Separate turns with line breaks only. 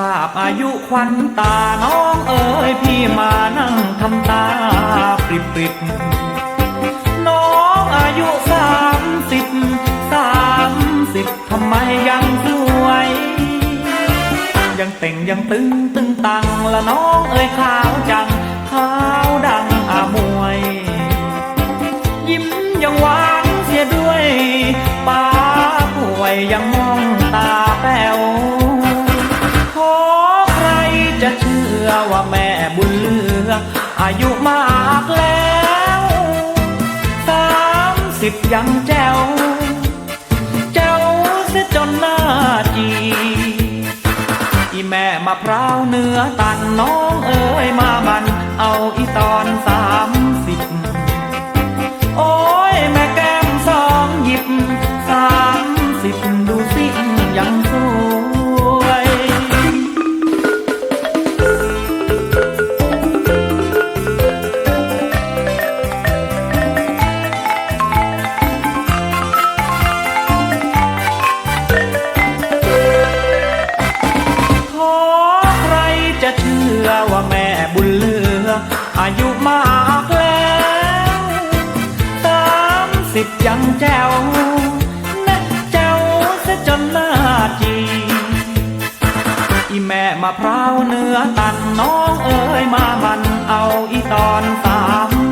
ราบอายุควันตาน้องเอ๋ยพี่มานั่งทำตาปริบน้องอายุ30ทำไมยังสวยยังเต่งยังตึงตังละน้องเอ๋ยขาวจังขาวดังอามวยยิ้มยังหวานเสียด้วยปากป่วยยังมองตาแป๋วขอใครจะเชื่อว่าแม่บุญเหลืออายุมากแล้ว30ยังแจ๋วเสียจนหน้าจีอีแม่มะพร้าวเนื้อตันน้องเอ๋ยมามันเอาอีตอน30โอ้ยแม่แก้มสองหยิบ30ดูสิยังสวยขอใครจะเชื่อว่าแม่บุญเหลืออายุมากแล้ว30ยังแจ๋วนะแจ๋วเสียจนหน้าจีอีแม่มะพร้าวเนื้อตันน้องเอ๋ยมามันเอาอีตอน30